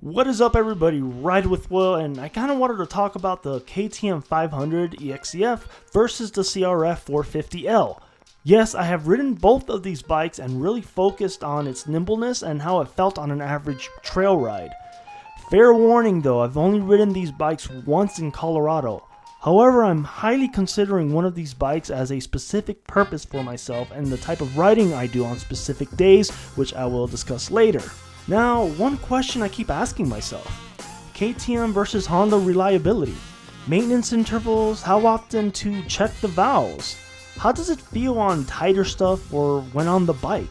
What is up, everybody? Ride with Will, and I kind of wanted to talk about the KTM 500 EXCF versus the CRF450L. Yes, I have ridden both of these bikes and really focused on its nimbleness and how it felt on an average trail ride. Fair warning though, I've only ridden these bikes once in Colorado. However, I'm highly considering one of these bikes as a specific purpose for myself and the type of riding I do on specific days, which I will discuss later. Now, one question I keep asking myself: KTM versus Honda reliability, maintenance intervals, how often to check the valves, how does it feel on tighter stuff or when on the bike?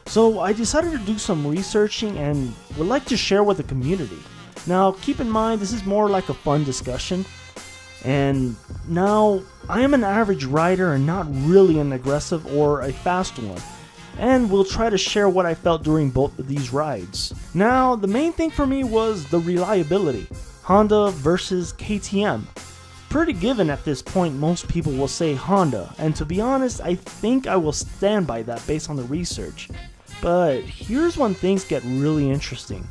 So I decided to do some researching and would like to share with the community. Now keep in mind, this is more like a fun discussion, and now I am an average rider and not really an aggressive or a fast one, and we'll try to share what I felt during both of these rides. Now, the main thing for me was the reliability. Honda versus KTM. Pretty given at this point, most people will say Honda, and to be honest, I think I will stand by that based on the research. But here's when things get really interesting.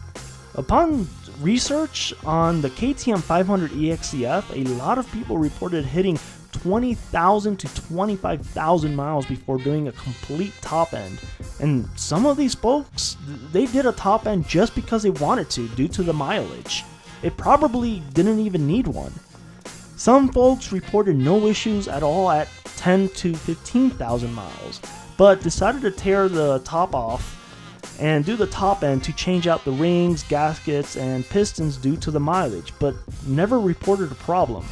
Upon research on the KTM 500 EXCF, a lot of people reported hitting 20,000 to 25,000 miles before doing a complete top end. And some of these folks, they did a top end just because they wanted to due to the mileage. It probably didn't even need one. Some folks reported no issues at all at 10 to 15,000 miles, but decided to tear the top off and do the top end to change out the rings, gaskets, and pistons due to the mileage, but never reported a problem.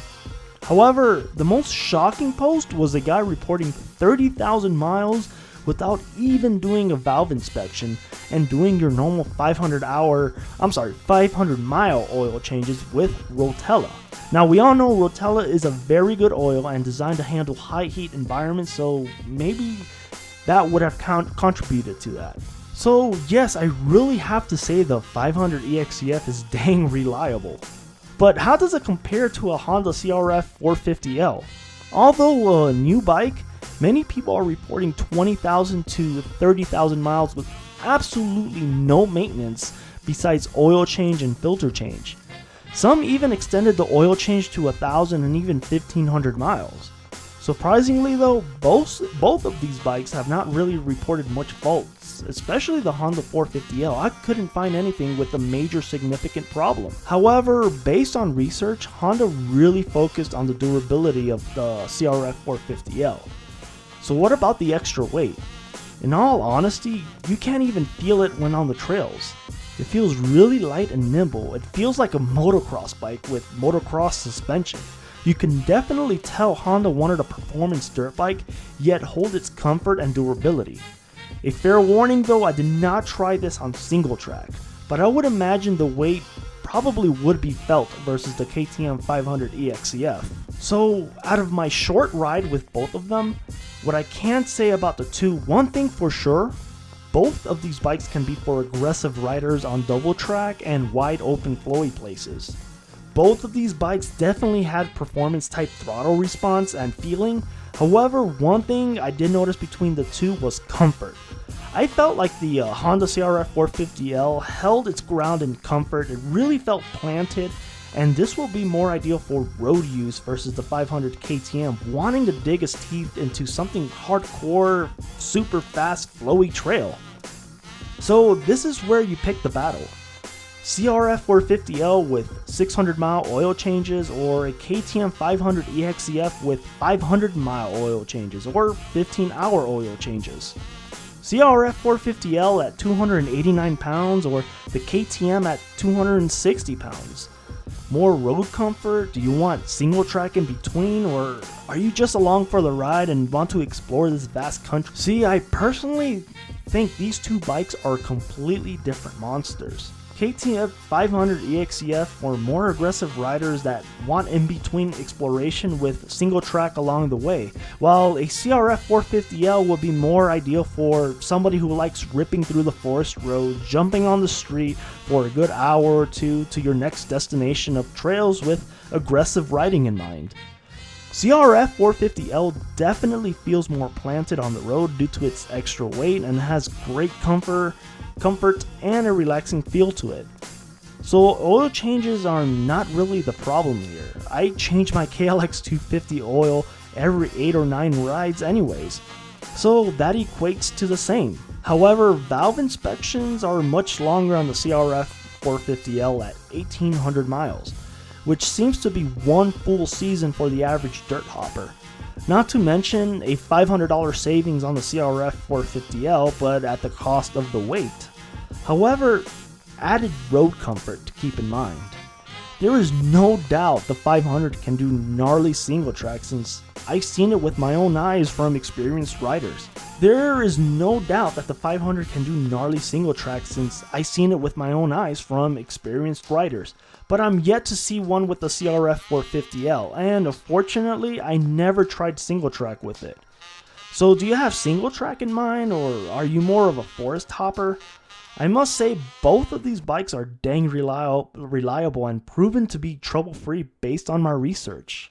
However, the most shocking post was a guy reporting 30,000 miles without even doing a valve inspection and doing your normal 500 mile oil changes with Rotella. Now, we all know Rotella is a very good oil and designed to handle high heat environments, so maybe that would have contributed to that. So yes, I really have to say the 500 EXCF is dang reliable. But how does it compare to a Honda CRF450L? Although a new bike, many people are reporting 20,000 to 30,000 miles with absolutely no maintenance besides oil change and filter change. Some even extended the oil change to 1,000 and even 1,500 miles. Surprisingly though, both of these bikes have not really reported much faults, especially the Honda 450L. I couldn't find anything with a major significant problem. However, based on research, Honda really focused on the durability of the CRF 450L. So what about the extra weight? In all honesty, you can't even feel it when on the trails. It feels really light and nimble. It feels like a motocross bike with motocross suspension. You can definitely tell Honda wanted a performance dirt bike, yet hold its comfort and durability. A fair warning though, I did not try this on single track, but I would imagine the weight probably would be felt versus the KTM 500 EXCF. So out of my short ride with both of them, what I can say about the two, one thing for sure, both of these bikes can be for aggressive riders on double track and wide open flowy places. Both of these bikes definitely had performance type throttle response and feeling. However, one thing I did notice between the two was comfort. I felt like the Honda CRF 450L held its ground in comfort. It really felt planted, and this will be more ideal for road use versus the 500 KTM wanting to dig its teeth into something hardcore, super fast, flowy trail. So this is where you pick the battle. CRF 450L with 600 mile oil changes, or a KTM 500 EXCF with 500 mile oil changes or 15-hour oil changes. CRF 450L at 289 pounds or the KTM at 260 pounds. More road comfort? Do you want single track in between, or are you just along for the ride and want to explore this vast country? See, I personally think these two bikes are completely different monsters. KTM 500 EXCF for more aggressive riders that want in-between exploration with single track along the way, while a CRF 450L would be more ideal for somebody who likes ripping through the forest roads, jumping on the street for a good hour or two to your next destination of trails with aggressive riding in mind. CRF 450L definitely feels more planted on the road due to its extra weight and has great comfort and a relaxing feel to it. So oil changes are not really the problem here. I change my KLX 250 oil every 8 or 9 rides anyways, so that equates to the same. However, valve inspections are much longer on the CRF450L at 1800 miles, which seems to be one full season for the average dirt hopper. Not to mention a $500 savings on the CRF450L, but at the cost of the weight. However, added road comfort to keep in mind. There is no doubt the 500 can do gnarly single track since I've seen it with my own eyes from experienced riders. There is no doubt that the 500 can do gnarly single track since I've seen it with my own eyes from experienced riders, but I'm yet to see one with the CRF450L, and unfortunately I never tried single track with it. So do you have single track in mind, or are you more of a forest hopper? I must say both of these bikes are dang reliable and proven to be trouble-free based on my research.